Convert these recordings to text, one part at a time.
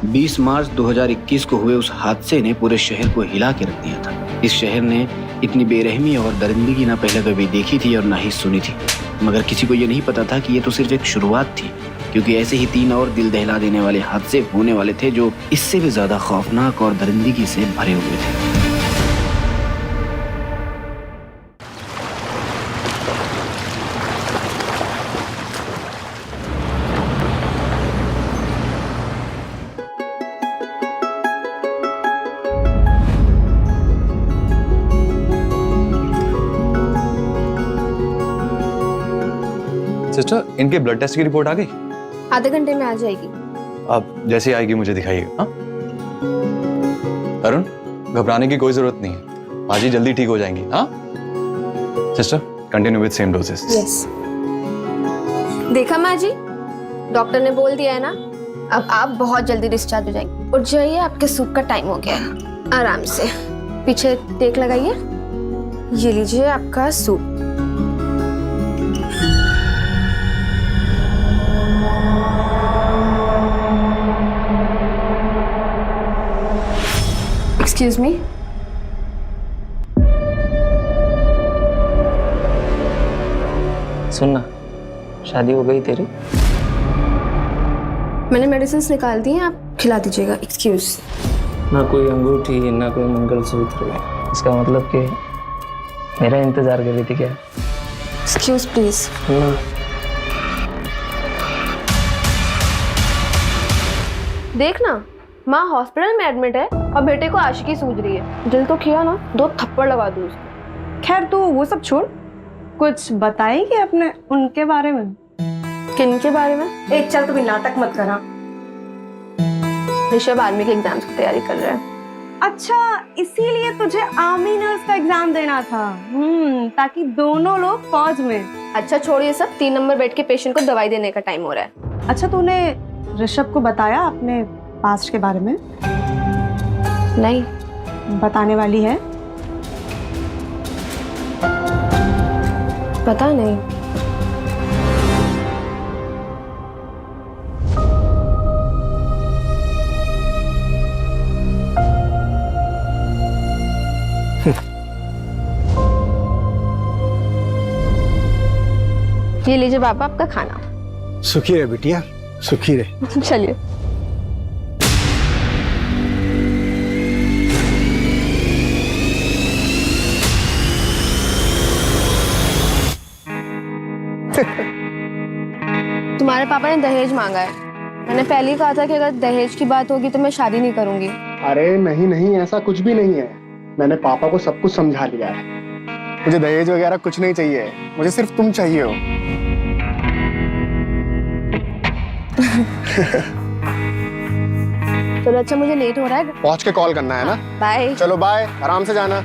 20 मार्च 2021 को हुए उस हादसे ने पूरे शहर को हिला के रख दिया था। इस शहर ने इतनी बेरहमी और दरिंदगी ना पहले कभी देखी थी और ना ही सुनी थी, मगर किसी को ये नहीं पता था कि ये तो सिर्फ एक शुरुआत थी, क्योंकि ऐसे ही 3 और दिल दहला देने वाले हादसे होने वाले थे जो इससे भी ज्यादा खौफनाक और दरिंदगी से भरे हुए थे। सिस्टर, इनके ब्लड टेस्ट की रिपोर्ट आ गई? आधे घंटे में आ जाएगी। अब जैसे आएगी मुझे दिखाइएगा। हाँ अरुण, घबराने की कोई जरूरत नहीं है, माँ जी जल्दी ठीक हो जाएंगी। हाँ sister, continue with same doses. Yes. देखा माँ जी, डॉक्टर ने बोल दिया है ना, अब आप बहुत जल्दी डिस्चार्ज हो जाएंगे। उठ जाइए, आपके सूप का टाइम हो गया है। आराम से पीछे टेक लगाइए। ये लीजिए आपका सूप। Excuse me. सुनना, शादी हो गई तेरी? मैंने मेडिसिन निकाल दी हैं, आप खिला दीजिएगा। एक्सक्यूज। ना कोई अंगूठी, ना कोई मंगलसूत्र, इसका मतलब कि मेरा इंतजार कर रही थी क्या? Excuse please. देखना, माँ हॉस्पिटल में एडमिट है और बेटे को आशिकी सूझ रही है। दिल तो किया ना, 2 थप्पड़ लगा दूँ उसको। खैर तू वो सब छोड़, कुछ बताएगी अपने उनके बारे में? किन के बारे में? एक चल, तू भी नाटक मत करा। ऋषभ आर्मी के एग्जाम्स की तैयारी कर रहा है। अच्छा, इसीलिए तुझे आर्मी नर्स का एग्जाम देना था? ताकि दोनों लोग फौज में। अच्छा छोड़िए सब, 3 नंबर बेड के पेशेंट को दवाई देने का टाइम हो रहा है। अच्छा, तूने ऋषभ को बताया अपने पास्ट के बारे में? नहीं। बताने वाली है? पता नहीं। ये लीजिए पापा आपका खाना। सुखी रहे बिटिया, सुखी रहे। चलिए। तुम्हारे पापा ने दहेज मांगा है। मैंने पहले ही कहा था कि अगर दहेज की बात होगी तो मैं शादी नहीं करूंगी। अरे नहीं नहीं, ऐसा कुछ भी नहीं है। मैंने पापा को सब कुछ समझा लिया है। मुझे दहेज वगैरह कुछ नहीं चाहिए, मुझे सिर्फ तुम चाहिए हो। चलो अच्छा, मुझे लेट हो रहा है। पहुंच के कॉल करना है ना? बाय। चलो बाय, आराम से जाना।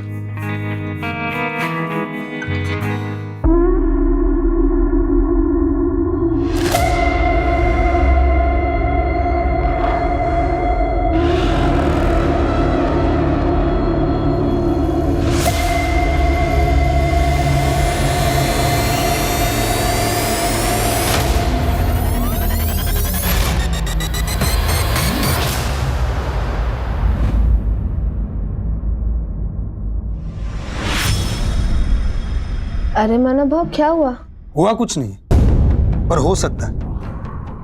अरे मानव, क्या हुआ? हुआ कुछ नहीं, पर हो सकता है,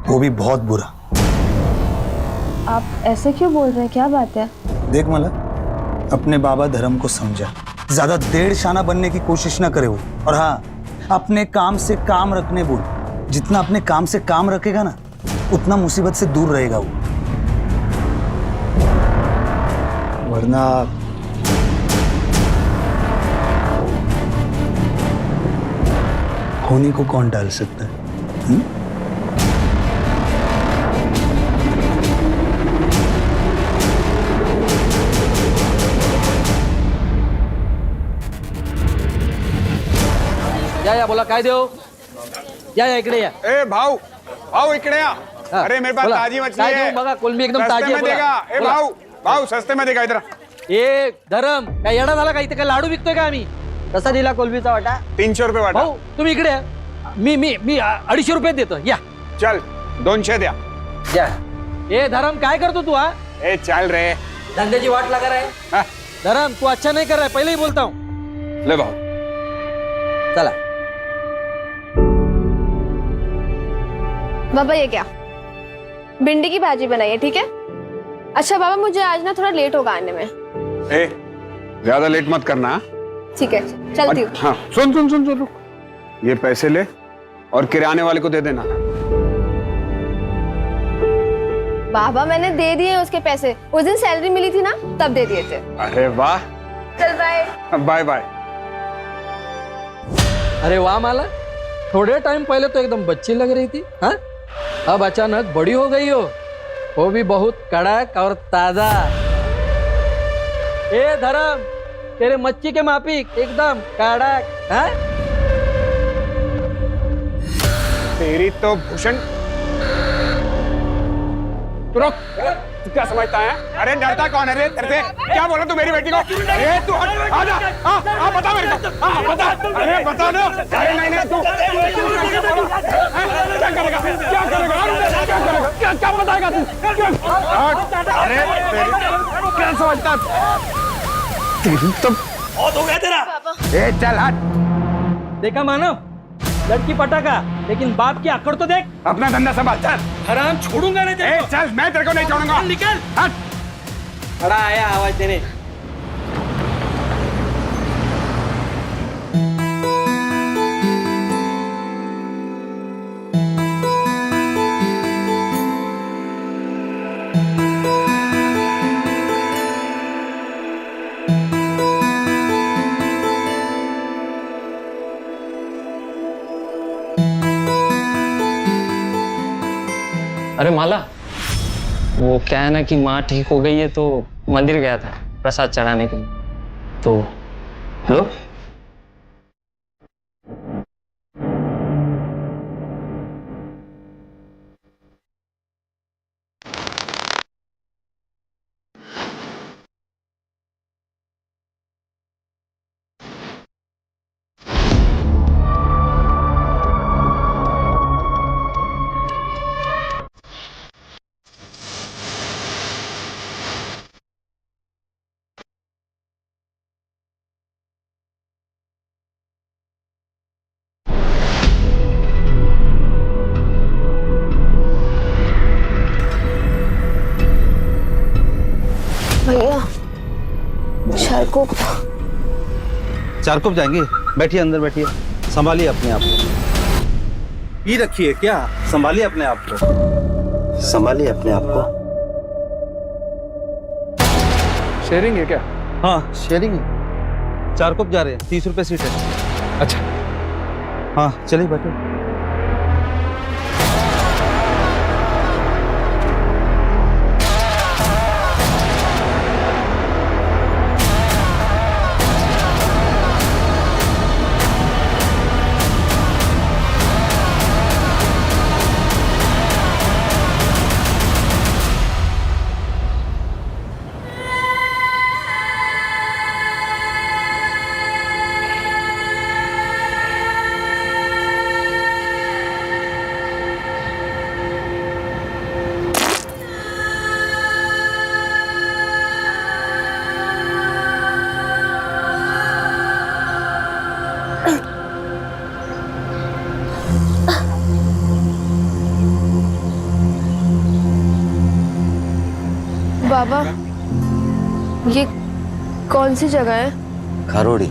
वो भी बहुत बुरा। आप ऐसे क्यों बोल रहे हैं, क्या बात है? देख मला, अपने बाबा धर्म को समझा, ज्यादा देड़ शाना बनने की कोशिश ना करे वो। और हाँ, अपने काम से काम रखने बोल। जितना अपने काम से काम रखेगा ना, उतना मुसीबत से दूर रहेगा वो। वरना होने को कौन डाल सकता है? या बोला काय देव? या इकडे या। ए भाऊ, भाऊ इकडे या। अरे मेरे पास ताजी मछली है। बघा, कोलंबी एकदम ताजी है। देगा। ए भाऊ, भाऊ सस्ते में देगा इधर। ए धरम, काय येडा झाला का? इथे काय लाडू विकतोय का आम्ही? कसा दिला कोलंबीचा वाटा? 300 रुपये वाटा। भाऊ तुम्ही इकडे या। मी 250 रुपये देतो, या। चल 200 द्या। या ए धर्म काय करतो तू हा ए चल रे धंद्याची वाट लगा रहा है हाँ, धर्म तू अच्छा नहीं कर रहा है पहले ही बोलता हूँ ले बाबू चला बाबा ये क्या भिंडी की भाजी बनाई है, ठीक है। अच्छा बाबा मुझे आज ना थोड़ा लेट होगा आने में। ए ज्यादा लेट मत करना हाँ? ठीक है चलती हूँ। हाँ सुन सुन सुन सुन रुक। ये पैसे ले और किराने वाले को दे देना। बाबा मैंने दे दिए उसके पैसे, उस दिन सैलरी मिली थी ना तब दे दिए थे। अरे वाह चल बाय। Bye bye. अरे वाह माला, थोड़े टाइम पहले तो एकदम बच्ची लग रही थी हाँ अब अचानक बड़ी हो गई हो, वो भी बहुत कड़क और ताजा। ए धर्म तेरे मच्छी के माफिक एकदम कड़क हाँ तेरी तो भूषण तू रुक। तू क्या समझता है? अरे डरता कौन है रे तेरे से? क्या बोला तू मेरी बेटी को? अरे तू हट आ जा। हाँ बता मेरे को। हाँ बता। अरे बता ना। अरे नहीं नहीं तू क्या करेगा? क्या करेगा? क्या करेगा? क्या बताएगा तू? हट। अरे क्या समझता? तेरी तो बहुत हो गया तेरा। ए चल हट। देखा मानव, लड़की पटाखा लेकिन बाप की आकड़ तो देख। अपना धंधा संभाल चल। हराम छोड़ूंगा नहीं तेरे ए चल मैं तेरे को नहीं छोड़ूंगा। निकल। हट। खड़ा आया आवाज देने। अरे माला, वो क्या है ना कि माँ ठीक हो गई है तो मंदिर गया था प्रसाद चढ़ाने के लिए। तो हेलो भैया शरकुप चारकोप जाएंगे। बैठिए अंदर बैठिए, संभालिए अपने आप को। पी रखिए क्या? संभालिए अपने आप को, संभालिए अपने आप को। शेयरिंग है क्या? हाँ शेयरिंग है। चारकोप जा रहे हैं, 30 रुपए सीट है। अच्छा हाँ चलिए बैठो। बाबा ये कौन सी जगह है? खारोड़ी।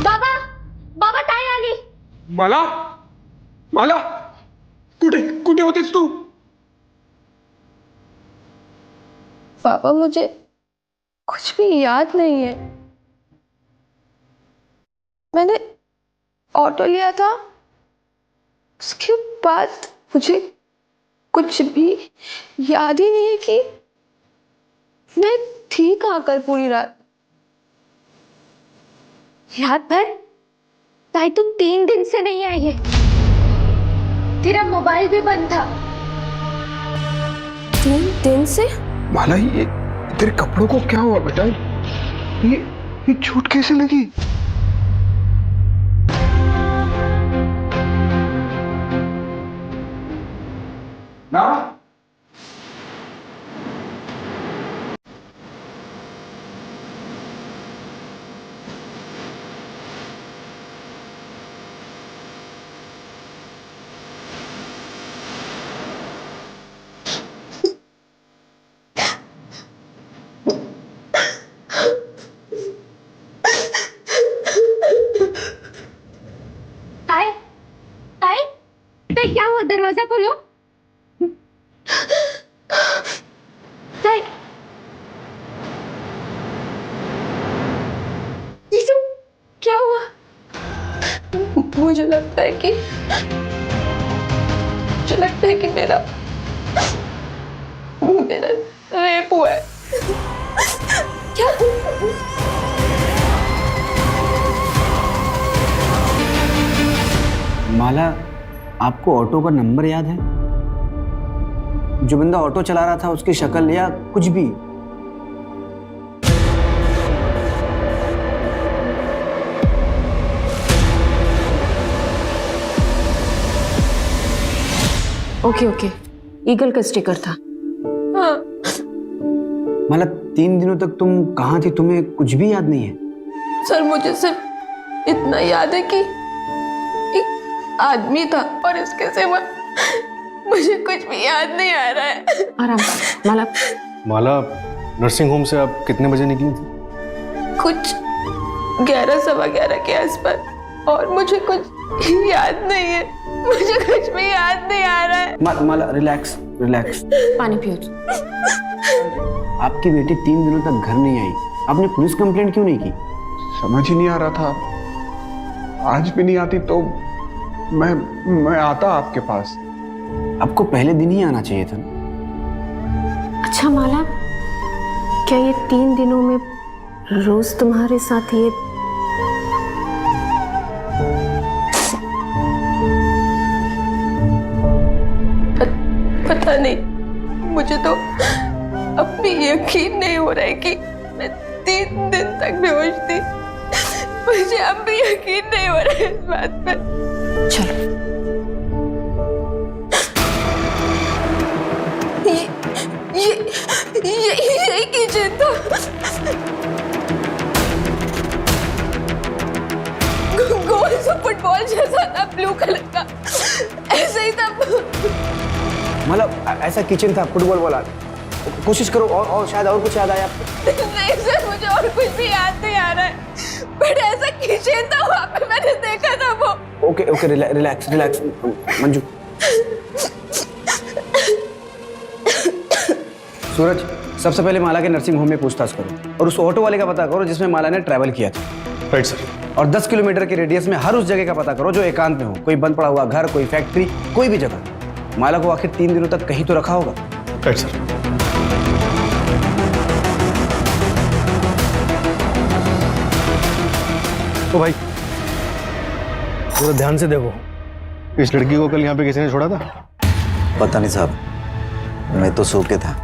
बाबा बाबा ताई आली। मला मला कुठे कुठे होतेस तू? पापा मुझे कुछ भी याद नहीं है। मैंने ऑटो लिया था, उसके बाद मुझे कुछ भी याद ही नहीं है कि मैं थी कहाँ कल पूरी रात। रात भर? ताई तुम 3 दिन से नहीं आई है, तेरा मोबाइल भी बंद था, 3 दिन से? माला, ये तेरे कपड़ों को क्या हुआ बेटा? ये चोट कैसे लगी? ना क्या हुआ? दरवाजा खोलो। क्या हुआ? मुझे लगता है कि मेरा रेप हुआ है। क्या? माला, आपको ऑटो का नंबर याद है? जो बंदा ऑटो चला रहा था उसकी शक्ल या कुछ भी? ओके, ईगल का स्टिकर था। हाँ। माला, 3 दिनों तक तुम कहाँ थी? तुम्हें कुछ भी याद नहीं है? सर, मुझे सिर्फ इतना याद है कि एक आदमी था और इसके सिवा मुझे कुछ भी याद नहीं आ रहा है। आराम से माला। माला, नर्सिंग होम से आप कितने बजे निकली थी? कुछ 11 सवा 11 के आसपास, और मुझे कुछ याद नहीं है। मुझे कुछ भी याद नहीं आ रहा है। माला, रिलैक्स। पानी पियो। आपकी बेटी 3 दिनों तक घर नहीं आई, आपने पुलिस कंप्लेंट क्यों नहीं की? समझ ही नहीं आ रहा था। आज भी नहीं आती तो मैं आता आपके पास। आपको पहले दिन ही आना चाहिए था। अच्छा माला, क्या ये 3 दिनों में रोज तुम्हारे साथ ये पता नहीं, मुझे तो अब भी यकीन नहीं हो रहा है कि मैं 3 दिन तक बेहोश थी। मुझे अब भी यकीन नहीं हो रहा है इस बात पे। चलो ये किचन था। गोल सा फुटबॉल जैसा था, ब्लू कलर का, ऐसे ही था। मतलब ऐसा किचन था, फुटबॉल वाला? कोशिश करो और शायद और कुछ याद आया आपको। नहीं सर, मुझे और कुछ भी याद नहीं आ रहा है, बट ऐसा किचन था, वहाँ पे मैंने देखा था वो। Okay, relax Manju. सूरज, सबसे पहले माला के नर्सिंग होम में पूछताछ करो और उस ऑटो वाले का पता करो जिसमें माला ने ट्रैवल किया था। Right sir. और 10 किलोमीटर के रेडियस में हर उस जगह का पता करो जो एकांत में हो, कोई बंद पड़ा हुआ घर, कोई फैक्ट्री, कोई भी जगह। माला को आखिर 3 दिनों तक कहीं तो रखा होगा। Right sir. तो भाई थोड़ा ध्यान से देखो, इस लड़की को कल यहाँ पे किसी ने छोड़ा था? पता नहीं साहब, मैं तो सो के था,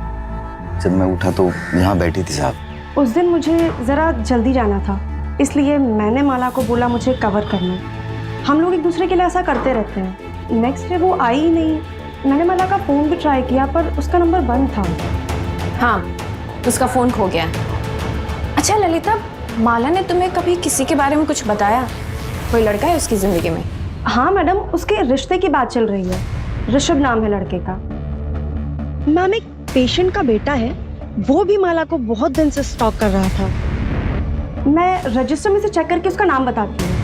जब मैं उठा तो यहाँ बैठी थी साहब। उस दिन मुझे ज़रा जल्दी जाना था, इसलिए मैंने माला को बोला मुझे कवर करना। हम लोग एक दूसरे के लिए ऐसा करते रहते हैं। नेक्स्ट डे वो आई ही नहीं। मैंने माला का फ़ोन भी ट्राई किया पर उसका नंबर बंद था। हाँ, उसका फोन खो गया। अच्छा ललिता, माला ने तुम्हें कभी किसी के बारे में कुछ बताया? कोई लड़का है उसकी जिंदगी में? हाँ मैडम, उसके रिश्ते की बात चल रही है। ऋषभ नाम है लड़के का। मैम, एक पेशेंट का बेटा है, वो भी माला को बहुत दिन से स्टॉक कर रहा था। मैं रजिस्टर में से चेक करके उसका नाम बताती हूँ।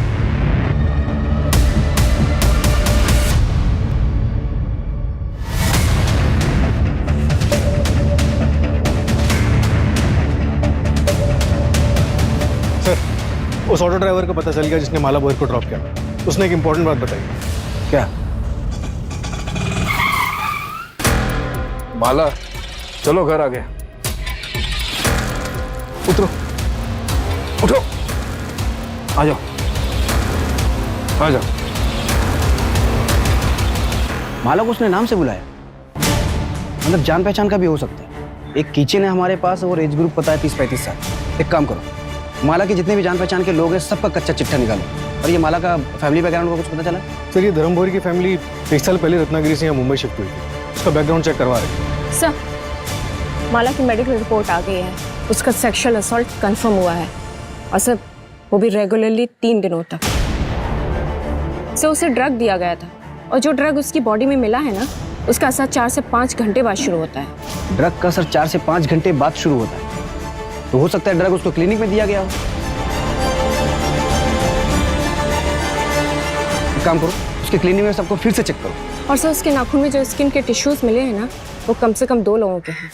सर, उस ऑटो ड्राइवर का पता चल गया जिसने माला बॉय को ड्रॉप किया। उसने एक इंपॉर्टेंट बात बताई। क्या? माला, चलो घर आ गए। उतरो, उठो, आ जाओ। माला को उसने नाम से बुलाया? मतलब जान पहचान का भी हो सकता है। एक किचन है हमारे पास और एज ग्रुप पता है 30-35 साल। एक काम करो, माला के जितने भी जान पहचान के लोग हैं सबका कच्चा चिट्ठा निकालो। और ये माला का फैमिली बैकग्राउंड को कुछ पता चला? सर ये धर्म भोरी की फैमिली 1 साल पहले रत्नागिरी से यहाँ मुंबई शिफ्ट हुई थी। उसका बैकग्राउंड चेक करवा रहे हैं। सर, माला की मेडिकल रिपोर्ट आ गई है। उसका सेक्सुअल असॉल्ट कंफर्म हुआ है और सर वो भी रेगुलरली 3 दिनों तक। सर उसे ड्रग दिया गया था और जो ड्रग उसकी बॉडी में मिला है ना, उसका असर 4 से 5 घंटे बाद शुरू होता है। ड्रग का असर 4 से 5 घंटे बाद शुरू होता है, तो हो सकता है ड्रग उसको क्लिनिक में दिया गया हो। एक काम करो, उसके क्लिनिक में सबको फिर से चेक करो। और सर उसके नाखून में जो स्किन के टिश्यूज मिले हैं ना, वो कम से कम 2 लोगों के हैं।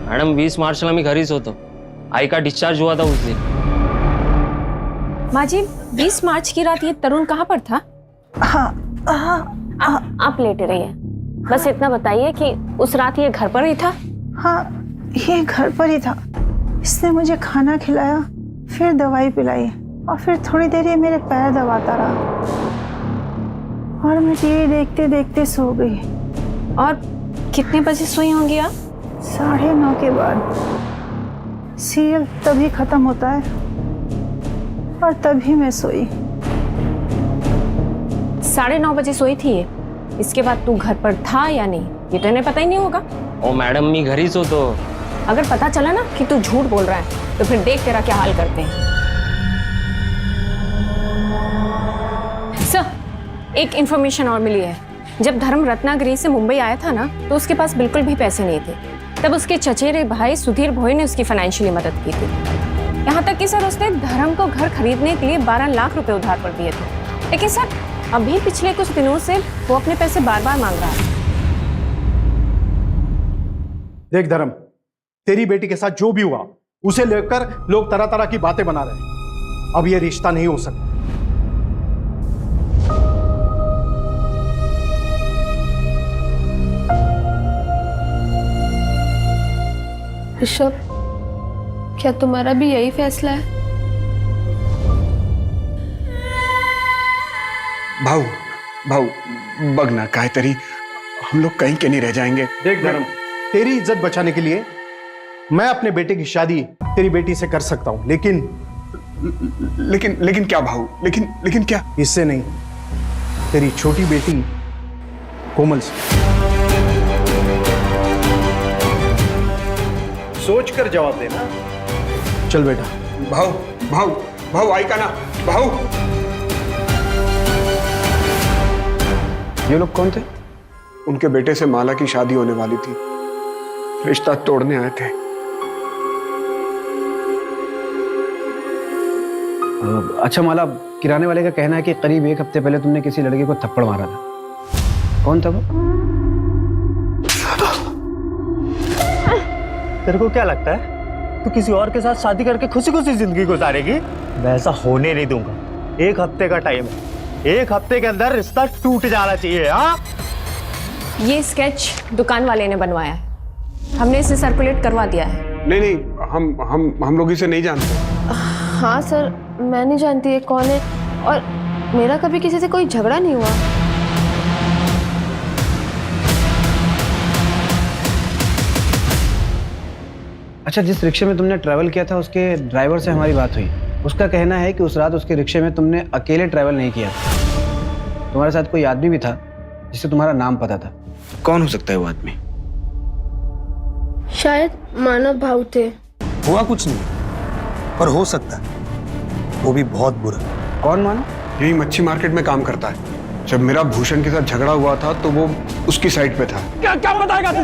मॅडम 20 मार्चला मी घरीच होतो. आई का डिस्चार्ज हुआ था उस दिन. माँ जी 20 मार्च की रात ये तरुण कहाँ पर था? आप लेटे रहिए, बस इतना बताइए कि उस रात ये घर पर ही था? हाँ, ये घर पर ही था। इसने मुझे खाना खिलाया, फिर दवाई पिलाई और फिर थोड़ी देर ये मेरे पैर दबाता रहा और मैं टीवी देखते देखते सो गई। और कितने बजे सोई होंगी आप? 9:30 के बाद। सीरियल तभी खत्म होता है और तभी मैं सोई। 9:30 बजे सोई थी ये। इसके बाद तू घर पर था या नहीं ये तो इन्हें पता ही नहीं होगा। ओ मैडम मी घरीच होतो. अगर पता चला ना कि तू झूठ बोल रहा है तो फिर देख तेरा क्या हाल करते हैं। सर, एक इंफॉर्मेशन और मिली है। जब धर्म रत्नागिरी से मुंबई आया था ना, तो उसके पास बिल्कुल भी पैसे नहीं थे। तब उसके चचेरे भाई सुधीर भोई ने उसकी फाइनेंशियली मदद की थी। यहाँ तक कि सर उसने धर्म को घर खरीदने के लिए 12 लाख रुपए उधार पर दिए थे। लेकिन सर अभी पिछले कुछ दिनों से वो अपने पैसे बार बार मांग रहा है। देख धर्म, तेरी बेटी के साथ जो भी हुआ उसे लेकर लोग तरह तरह की बातें बना रहे हैं। अब ये रिश्ता नहीं हो सकता। ऋषभ, क्या तुम्हारा भी यही फैसला है? भाऊ भाऊ बघ ना काय तरी हम लोग कहीं के नहीं रह जाएंगे. देख धर्म, तेरी इज्जत बचाने के लिए मैं अपने बेटे की शादी तेरी बेटी से कर सकता हूं, लेकिन क्या भाऊ? लेकिन क्या? इससे नहीं, तेरी छोटी बेटी कोमल से। सोच कर जवाब देना। चल बेटा। भाऊ भाऊ भाऊ ऐका ना भाऊ. ये लोग कौन थे? उनके बेटे से माला की शादी होने वाली थी, रिश्ता तोड़ने आए थे. अच्छा माला, किराने वाले का कहना है कि करीब 1 हफ्ते पहले तुमने किसी लड़के को थप्पड़ मारा था। कौन था वो? तेरे को क्या लगता है तू किसी और के साथ शादी करके खुशी खुशी जिंदगी गुजारेगी? वैसा होने नहीं दूंगा। 1 हफ्ते का टाइम है, 1 हफ्ते के अंदर रिश्ता टूट जाना चाहिए। हाँ, ये स्केच दुकान वाले ने बनवाया है, हमने इसे सर्कुलेट करवा दिया है। नहीं हम लोग इसे नहीं जानते. हाँ सर, मैं नहीं जानती ये कौन है और मेरा कभी किसी से कोई झगड़ा नहीं हुआ। अच्छा, जिस रिक्शे में तुमने ट्रैवल किया था उसके ड्राइवर से हमारी बात हुई। उसका कहना है कि उस रात उसके रिक्शे में तुमने अकेले ट्रैवल नहीं किया था, तुम्हारे साथ कोई आदमी भी था जिससे तुम्हारा नाम पता था। कौन हो सकता है वो आदमी? शायद मानव भाव थे। हुआ कुछ नहीं, पर हो सकता है वो भी बहुत बुरा। कौन मानव? यही मच्छी मार्केट में काम करता है। जब मेरा भूषण के साथ झगड़ा हुआ था तो वो उसकी साइड पे था. क्या बताएगा तू?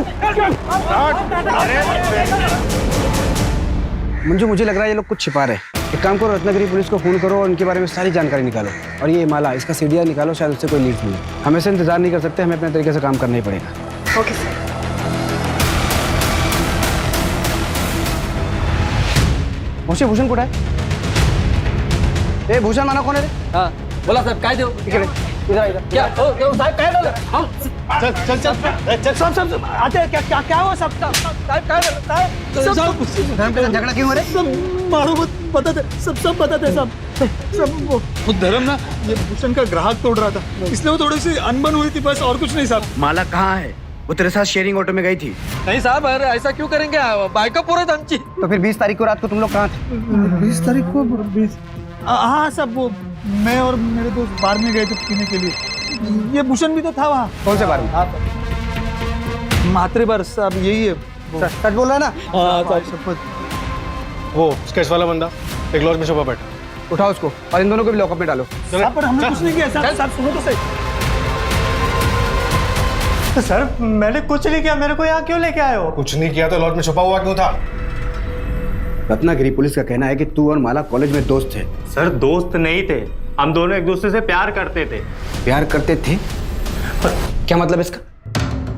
मंजू, मुझे लग रहा है ये लोग कुछ छिपा रहे हैं। एक काम करो, रत्नागिरी पुलिस को फोन करो और उनके बारे में सारी जानकारी निकालो। और ये माला, इसका सीडीआर निकालो, शायद उससे कोई लीड मिले। हम ऐसे इंतजार नहीं कर सकते, हमें अपने तरीके से काम करना ही पड़ेगा। Okay sir. भूषण कुठे आहे? ए भूषण मानव कोण आहे रे? हाँ बोला साहब काय देऊ? इकडे इधर इधर क्या साहब कह दो हाँ चल चल चल चल सब आते हैं क्या क्या हुआ सब साहब कह दो साहब झगड़ा क्यों हो रहा है? मारो मत बता दे सब बता दे सब वो धर्म ना ये भूषण का ग्राहक तोड़ रहा था, इसलिए वो थोड़ी सी अनबन हुई थी, बस और कुछ नहीं साहब। माला कहाँ है? वो तेरे साथ शेयरिंग ऑटो में गई थी। नहीं साहब अरे ऐसा क्यों करेंगे बाइक का पूरा धमची। तो फिर 20 तारीख को रात को तुम लोग कहाँ थे? 20 तारीख को 20 हाँ सब वो मैं और मेरे दोस्त बार में गए थे पीने के लिए। ये भूषण भी तो था वहाँ। कौन से बार में? मातृ बार साहब यही है। सच बोल रहा है ना? हाँ शपथ। वो स्केच वाला बंदा एक लॉज में छुपा बैठा। उठाओ उसको और इन दोनों को भी लॉकअप में डालो। साहब पर हमने कुछ नहीं किया साहब सुनो तो सही। सर मैंने कुछ नहीं किया, मेरे को यहाँ क्यों लेके आए हो? कुछ नहीं किया तो लॉज में छुपा हुआ क्यों था? रत्नागिरी पुलिस का कहना है कि तू और माला कॉलेज में दोस्त थे। सर दोस्त नहीं थे, हम दोनों एक दूसरे से प्यार करते थे। प्यार करते थे? क्या मतलब इसका?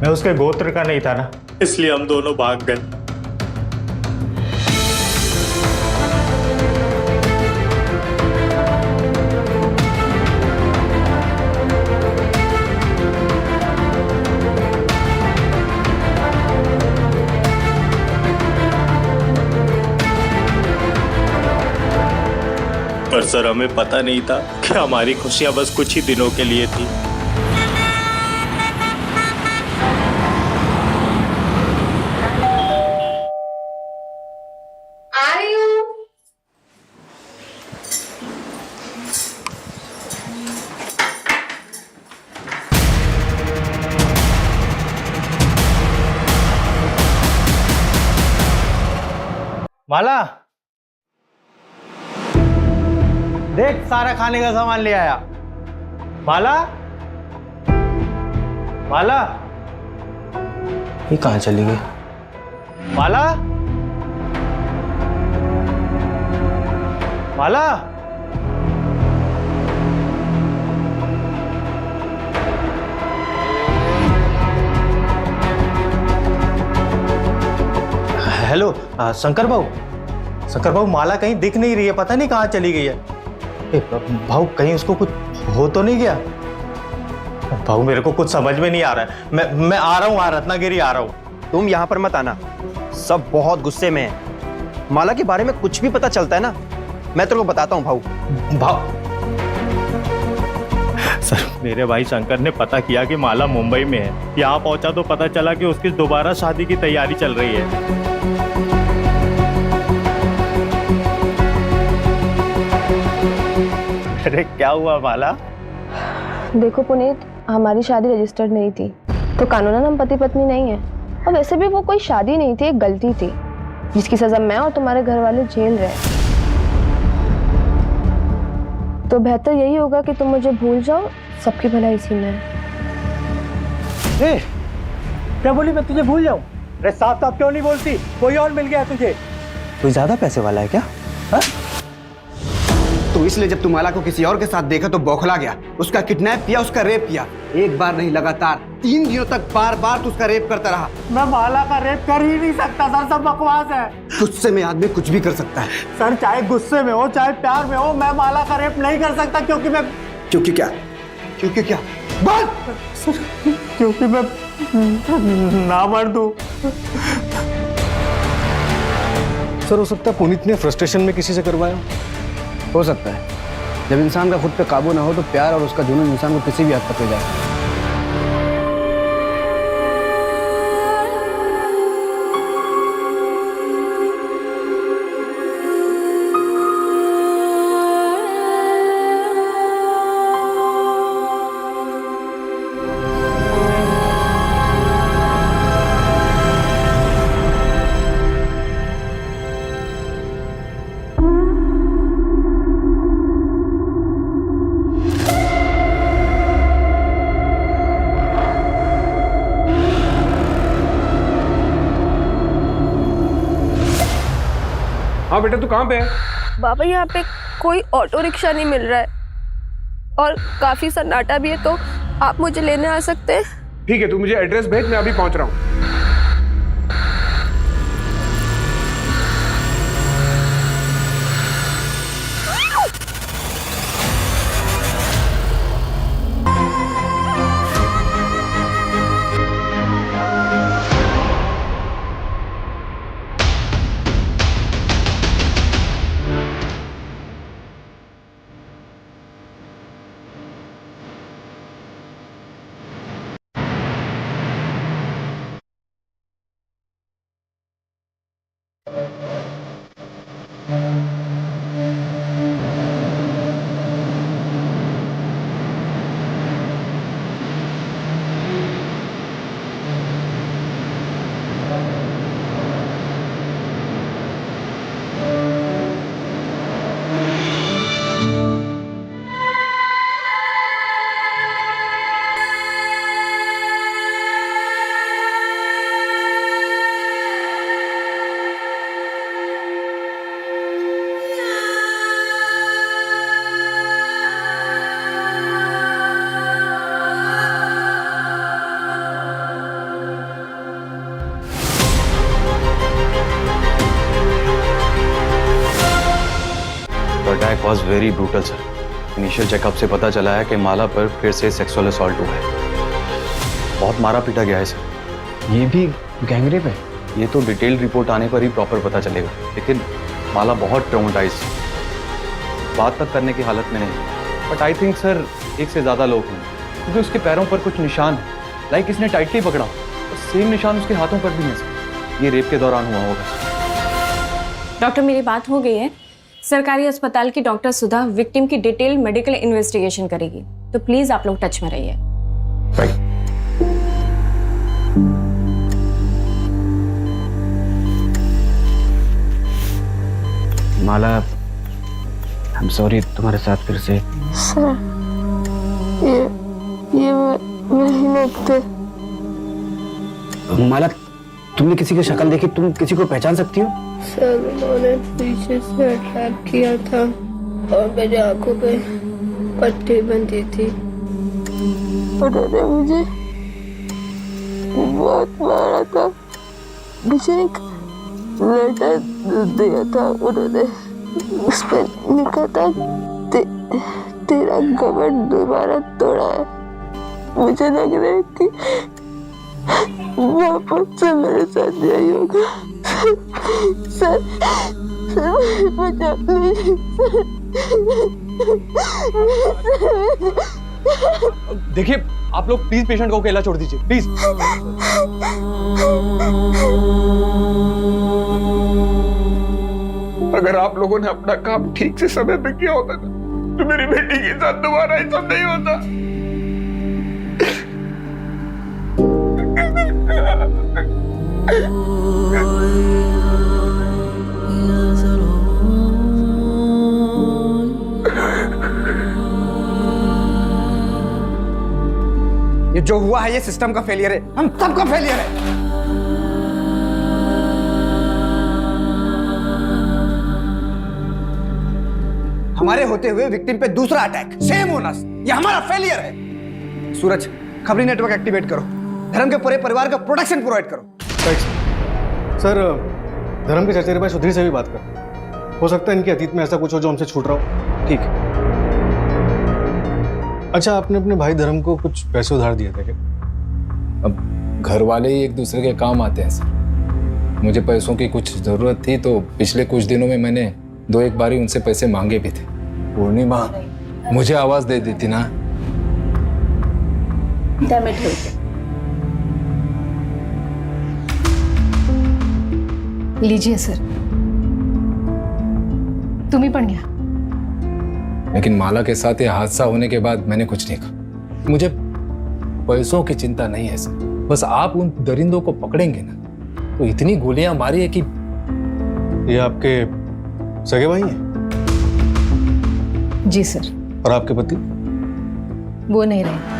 मैं उसके गोत्र का नहीं था ना, इसलिए हम दोनों भाग गए। पर सर हमें पता नहीं था कि हमारी खुशियां बस कुछ ही दिनों के लिए थी। आ रही हूँ। माला देख सारा खाने का सामान ले आया। माला माला ये कहाँ चली गई? माला माला हेलो शंकर बाबू माला कहीं दिख नहीं रही है, पता नहीं कहाँ चली गई है। भाऊ कहीं उसको कुछ हो तो नहीं गया? भाऊ मेरे को कुछ समझ में नहीं आ रहा है। मैं आ रहा हूँ, रत्नागिरी आ रहा हूँ। तुम यहाँ पर मत आना, सब बहुत गुस्से में है। माला के बारे में कुछ भी पता चलता है ना, मैं तेरे को बताता हूँ भाऊ। सर मेरे भाई शंकर ने पता किया कि माला मुंबई में है। यहाँ पहुंचा तो पता चला कि उसकी दोबारा शादी की तैयारी चल रही है। अरे क्या हुआ माला? देखो पुनीत, हमारी शादी रजिस्टर्ड नहीं थी तो कानूनन हम पति पत्नी नहीं है, और वैसे भी वो कोई शादी नहीं थी, एक गलती थी जिसकी सजा मैं और तुम्हारे घर वाले झेल रहे हैं। तो बेहतर यही होगा कि तुम मुझे भूल जाओ, सबकी भलाई इसी में है। क्या बोली मैं तुझे भूल जाऊं? अरे साफ साफ क्यों नहीं बोलती? कोई और मिल गया तुझे? कोई ज्यादा पैसे वाला है क्या? हा? तो इसलिए जब तुम माला को किसी और के साथ देखा तो बौखला गया, उसका किडनैप किया, उसका रेप किया। एक बार नहीं, लगातार 3 दिनों तक बार बार तो उसका रेप करता रहा। मैं माला का रेप कर ही नहीं सकता सर, सब बकवास है। गुस्से में आदमी कुछ भी कर सकता है सर, चाहे गुस्से में हो चाहे प्यार में हो, मैं माला का रेप नहीं कर सकता। क्योंकि मैं क्या बोल? क्योंकि मैं ना मर्द हूं। सर हो सकता है पुनीत ने फ्रस्ट्रेशन में किसी से करवाया हो सकता है। जब इंसान का खुद पे काबू ना हो तो प्यार और उसका जुनून इंसान को किसी भी हद तक ले जाए। हाँ बेटा तू कहाँ पे है? बाबा यहाँ पे कोई ऑटो रिक्शा नहीं मिल रहा है और काफी सन्नाटा भी है, तो आप मुझे लेने आ सकते हैं? ठीक है, तू मुझे एड्रेस भेज, मैं अभी पहुंच रहा हूँ। Was very brutal sir. Initial checkup से पता चला है कि माला पर फिर से सेक्सुअल असॉल्ट हुआ है। बहुत मारा पीटा गया है सर। ये भी गैंगरेप है? ये तो डिटेल्ड रिपोर्ट आने पर ही प्रॉपर पता चलेगा, लेकिन माला बहुत ट्रॉमेटाइज्ड, बात तक करने की हालत में नहीं। बट आई थिंक सर एक से ज़्यादा लोग हैं, क्योंकि उसके पैरों पर कुछ निशान है, लाइक इसने टाइटली पकड़ा और सेम निशान उसके हाथों पर भी है सर। ये रेप के दौरान हुआ होगा। डॉक्टर, मेरी बात हो गई है। सरकारी अस्पताल की डॉक्टर सुधा विक्टिम की डिटेल मेडिकल इन्वेस्टिगेशन करेगी, तो प्लीज आप लोग टच में रहिए। Right. Mala, I am sorry तुम्हारे साथ फिर से। सर, ये वही लोग थे। माला, तुमने किसी की शक्ल देखी? तुम किसी को पहचान सकती हो? सर, उन्होंने पीछे से अटैक किया था और मेरी आंखों पे पट्टी बंधी थी। उन्होंने मुझे बहुत मारा था। मुझे एक लेटर दिया था उन्होंने, उस पर लिखा था तेरा घमंड दोबारा तोड़ा है। मुझे लग रहा है कि वापस से मेरे साथ यही होगा। सर, बचा प्लीज। देखिए, आप लोग प्लीज पेशेंट को अकेला छोड़ दीजिए, प्लीज। अगर आप लोगों ने अपना काम ठीक से समय पे किया होता ना, तो मेरी बेटी के साथ दोबारा ये सब नहीं होता। ये जो हुआ है ये सिस्टम का फेलियर है, हम सबका फेलियर है। हमारे होते हुए विक्टिम पे दूसरा अटैक, सेम ओनर्स, ये हमारा फेलियर है। सूरज, खबरी नेटवर्क एक्टिवेट करो, धर्म के पूरे परिवार का प्रोटेक्शन प्रोवाइड करो। सर, धर्म के चचेरे भाई सुधीर से भी बात कर, हो सकता है इनके अतीत में ऐसा कुछ हो जो हमसे छूट रहा हो। ठीक है। अच्छा, आपने अपने भाई धर्म को कुछ पैसे उधार दिए थे क्या? अब घर वाले ही एक दूसरे के काम आते हैं सर। मुझे पैसों की कुछ ज़रूरत थी तो पिछले कुछ दिनों में मैंने 2-1 बारी उनसे पैसे मांगे भी थे। पूर्णिमा मुझे आवाज़ दे देती ना। लीजिए सर, तुम्ही पण घ्या। लेकिन माला के साथ ये हादसा होने के बाद मैंने कुछ नहीं कहा। मुझे पैसों की चिंता नहीं है सर, बस आप उन दरिंदों को पकड़ेंगे ना तो इतनी गोलियां मारी है कि। ये आपके सगे भाई हैं? जी सर। और आपके पति? वो नहीं रहे।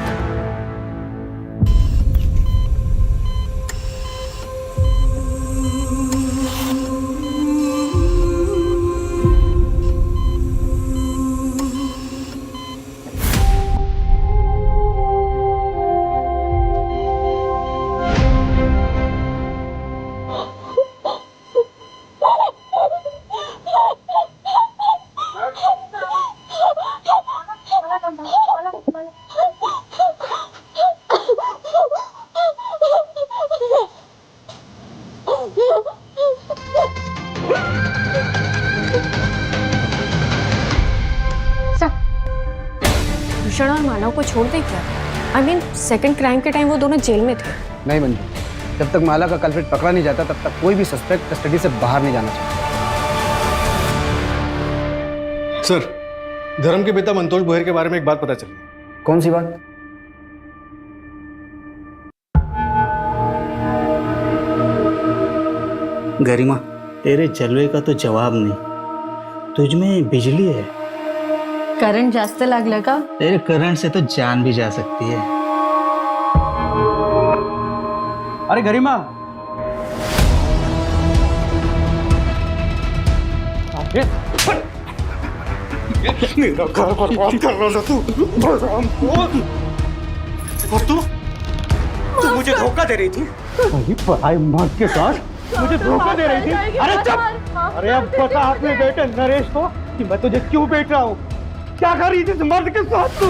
भूषण और मानव को छोड़ दे क्या? आई मीन सेकंड क्राइम के टाइम वो दोनों जेल में थे। नहीं मंजू, जब तक माला का कल्प्रिट पकड़ा नहीं जाता तब तक कोई भी सस्पेक्ट कस्टडी से बाहर नहीं जाना चाहिए। सर, धर्म के पिता मंतोष बोहर के बारे में एक बात पता चली। कौन सी बात? गरिमा, तेरे जलवे का तो जवाब नहीं। तुझ में बिजली है। करंट जास्त लागलं का? तेरे करंट से तो जान भी जा सकती है। अरे गरिमा, मेरा घर बर्बाद कर रहा था तू। और तू मुझे धोखा दे रही थी। पढ़ाई मर्द के साथ मुझे धोखा दे रही थी। अरे चुप! अरे अब पता आपने बेटे नरेश को कि मैं तुझे क्यों बेच रहा हूँ? क्या कर रही थी इस मर्द के साथ तू?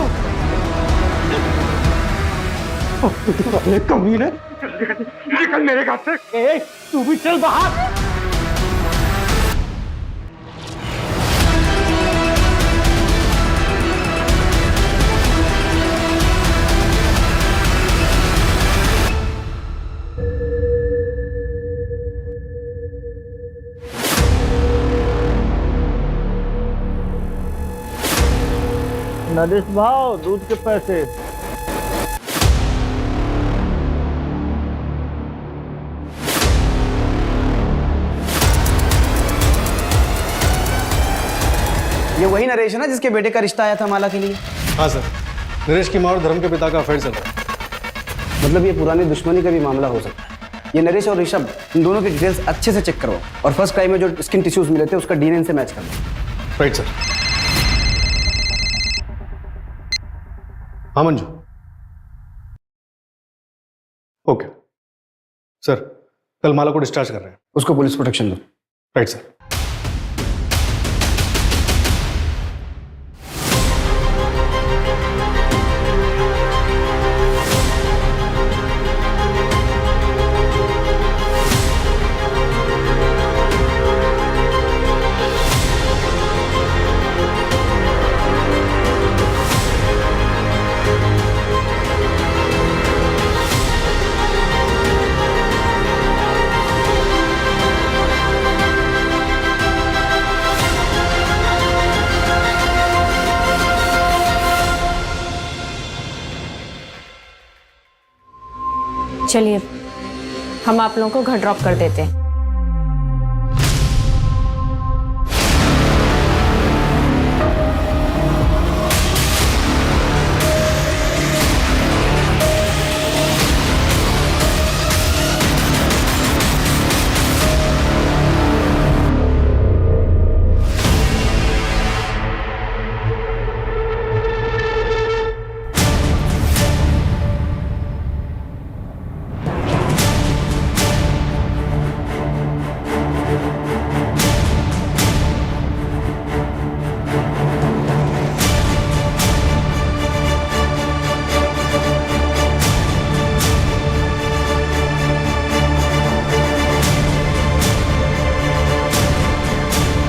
कमीने, निकल मेरे घर से। तू भी चल बाहर। नरेश भाव, दूध के पैसे। ये वही नरेश है ना जिसके बेटे का रिश्ता आया था माला के लिए? हाँ सर, नरेश की माँ और धर्म के पिता का अफेयर चल रहा है। मतलब ये पुरानी दुश्मनी का भी मामला हो सकता है। ये नरेश और ऋषभ, इन दोनों की डिटेल्स अच्छे से चेक करवाओ और फर्स्ट क्राइम में जो स्किन टिश्यूज मिले थे उसका डीएनए से मैच करना। Right sir. हाँ मंजू। ओके सर, कल माला को डिस्चार्ज कर रहे हैं। उसको पुलिस प्रोटेक्शन दो। Right sir. चलिए हम आप लोगों को घर ड्रॉप कर देते हैं।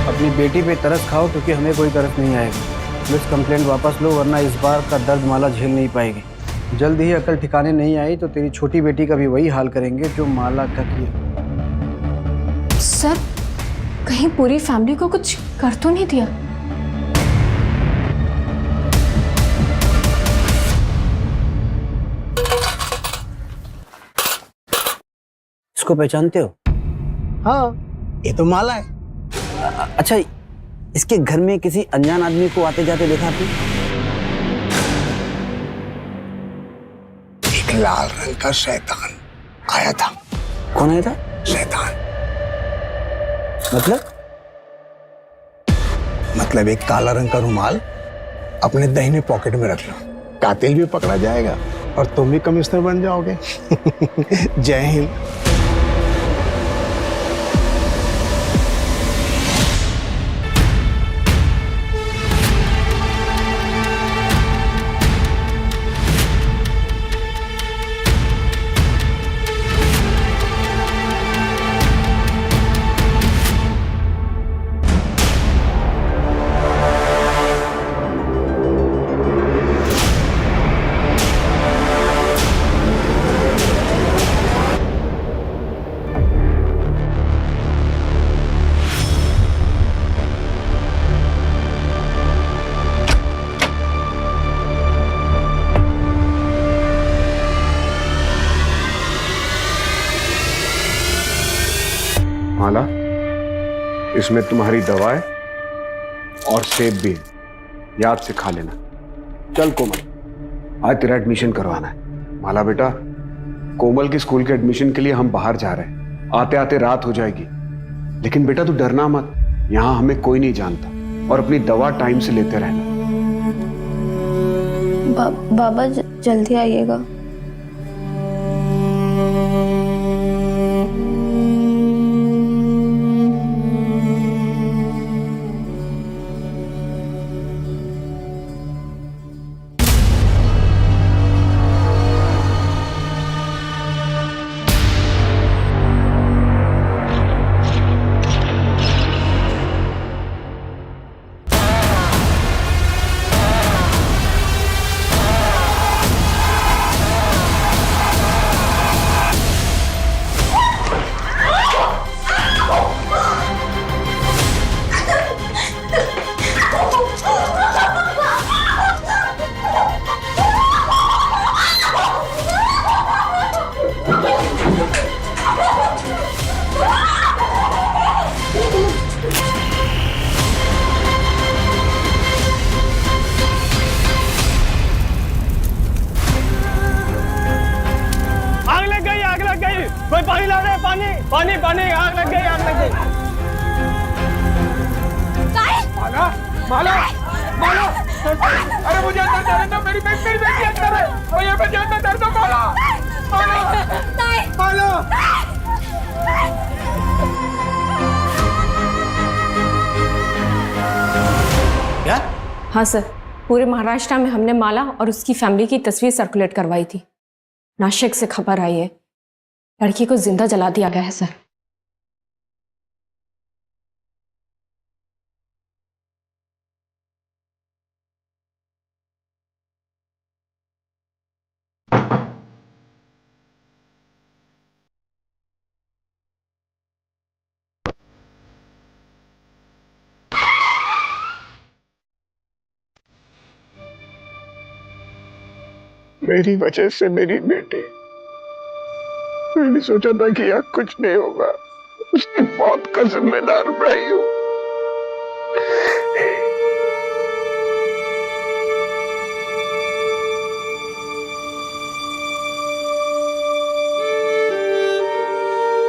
अपनी बेटी पे तरस खाओ क्योंकि हमें कोई तरस नहीं आएगा। पुलिस कंप्लेंट वापस लो वरना इस बार का दर्द माला झेल नहीं पाएगी। जल्द ही अकल ठिकाने नहीं आई तो तेरी छोटी बेटी का भी वही हाल करेंगे जो माला का किया। सर, कहीं पूरी फैमिली को कुछ कर तो नहीं दिया? इसको पहचानते हो? हाँ, ये तो माला है। अच्छा, इसके घर में किसी अनजान आदमी को आते जाते देखा आपने? एक लाल रंग का शैतान आया था। कौन आया था? शैतान मतलब एक काला रंग का रुमाल अपने दाहिने पॉकेट में रख लो, कातिल भी पकड़ा जाएगा और तुम भी कमिश्नर बन जाओगे। जय हिंद। माला, इसमें तुम्हारी दवाएं और सेब भी है, याद से खा लेना। चल कोमल, आज तेरा एडमिशन करवाना है। माला बेटा, कोमल की स्कूल के एडमिशन के लिए हम बाहर जा रहे हैं। आते आते रात हो जाएगी, लेकिन बेटा तू डरना मत, यहाँ हमें कोई नहीं जानता। और अपनी दवा टाइम से लेते रहना। बाबा जल्दी आइएगा। अरे मुझे अंदर जाने दो, मेरी बेटी अंदर है, मुझे अंदर जाने दो। माला, माला, क्या? हाँ सर, पूरे महाराष्ट्र में हमने माला और उसकी फैमिली की तस्वीर सर्कुलेट करवाई थी। नासिक से खबर आई है, लड़की को जिंदा जला दिया गया है सर। मेरी वजह से मेरी बेटी, मैंने सोचा था कि यहाँ कुछ नहीं होगा, उसकी मौत का जिम्मेदार मैं ही हूँ।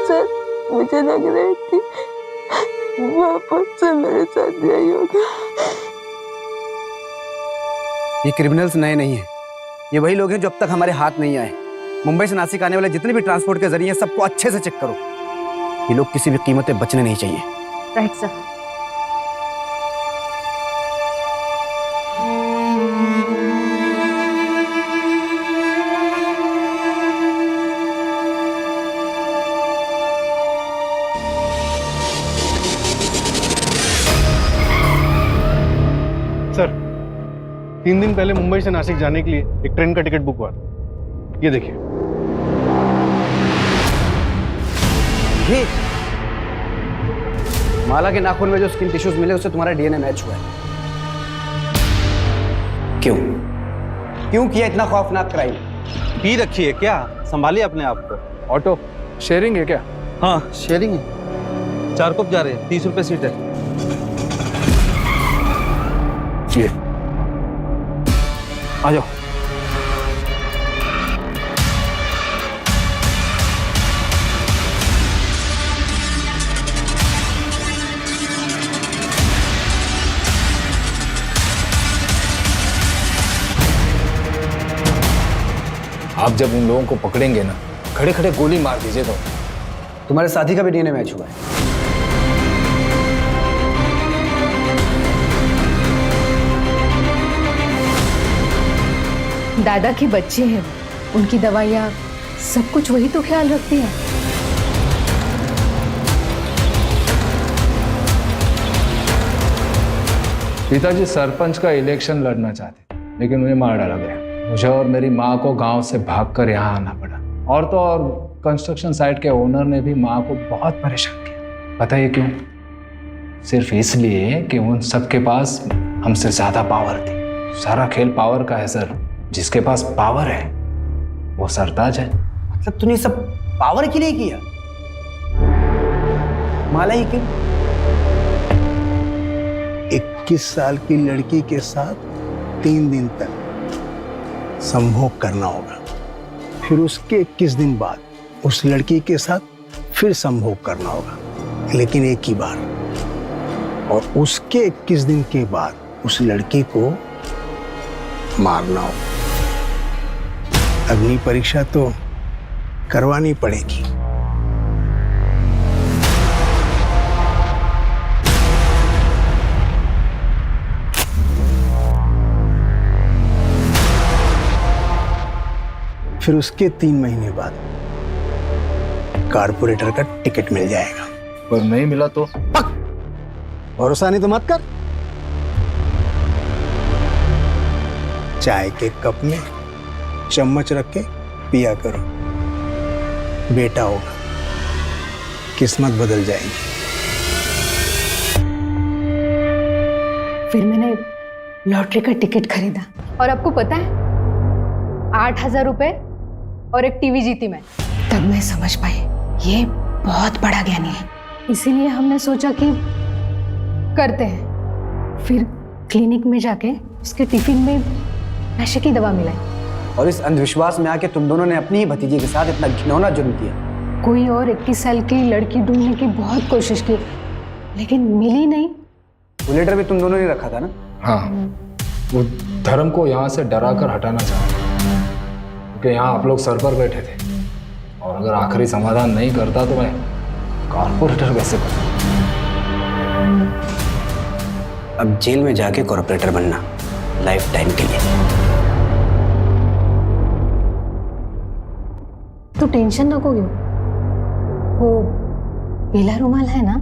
सर, मुझे लग रही थी वापस से मेरे साथ यही होगा। ये क्रिमिनल्स नए नहीं हैं, ये वही लोग हैं जो अब तक हमारे हाथ नहीं आए। मुंबई से नासिक आने वाले जितने भी ट्रांसपोर्ट के जरिए सबको अच्छे से चेक करो। ये लोग किसी भी कीमत पे बचने नहीं चाहिए। Right sir. सर, 3 दिन पहले मुंबई से नासिक जाने के लिए एक ट्रेन का टिकट बुक हुआ था। ये देखिए। ये माला के नाखून में जो स्किन टिश्यूज मिले उससे तुम्हारा डीएनए मैच हुआ है। क्यों क्यों किया इतना खौफनाक क्राइम? पी रखी है क्या? संभालिए अपने आप को। ऑटो शेयरिंग है क्या? हाँ, शेयरिंग है। 4 कप जा रहे हैं, 30 रुपए सीट है। ये आ जाओ। आप जब उन लोगों को पकड़ेंगे ना, खड़े खड़े गोली मार दीजिएगा। तुम्हारे साथी का भी डीएनए मैच हुआ है। दादा के बच्चे हैं, उनकी दवाइयाँ सब कुछ वही तो ख्याल रखती है। पिताजी सरपंच का इलेक्शन लड़ना चाहते, लेकिन उन्हें मार डाला गया। मुझे और मेरी माँ को गांव से भागकर यहाँ आना पड़ा। और तो और कंस्ट्रक्शन साइट के ओनर ने भी माँ को बहुत परेशान किया। बताइए क्यों? सिर्फ इसलिए कि उन सबके पास हमसे ज्यादा पावर थी। सारा खेल पावर का है सर। जिसके पास पावर है वो सरताज है। मतलब तूने सब पावर के लिए किया? माला ही क्यों? 21 साल की लड़की के साथ 3 दिन तक संभोग करना होगा, फिर उसके 21 दिन बाद उस लड़की के साथ फिर संभोग करना होगा, लेकिन एक ही बार। और उसके 21 दिन के बाद उस लड़की को मारना होगा। अग्नि परीक्षा तो करवानी पड़ेगी। फिर उसके 3 महीने बाद कारपोरेटर का टिकट मिल जाएगा। पर नहीं मिला तो? भरोसा नहीं तो मत कर। चाय के कप में चम्मच रख के पिया करो, बेटा होगा, किस्मत बदल जाएगी। फिर मैंने लॉटरी का टिकट खरीदा और आपको पता है 8,000 रुपए और एक टीवी जीती मैं। तब मैं समझ पाई ये बहुत बड़ा ज्ञानी है, इसीलिए हमने सोचा कि करते हैं। फिर क्लिनिक में जाके उसके टिफिन में नशे की दवा मिलाई। और इस अंधविश्वास में आके तुम दोनों ने अपनी ही भतीजी के साथ इतना घिनौना जुर्म किया। कोई और 21 साल की लड़की ढूंढने की बहुत कोशिश की, लेकिन मिली नहीं। वो लेटर भी तुम दोनों ने रखा था ना? हाँ, वो धर्म को यहाँ से डरा कर हटाना चाहता क्योंकि यहाँ आप लोग सर पर बैठे थे और अगर आखिरी समाधान नहीं करता तो मैं कॉर्पोरेटर कैसे बनूं? अब जेल में जाके कॉर्पोरेटर बनना लाइफ टाइम के लिए। तू टेंशन नको घेऊ. वो पीला रुमाल है ना,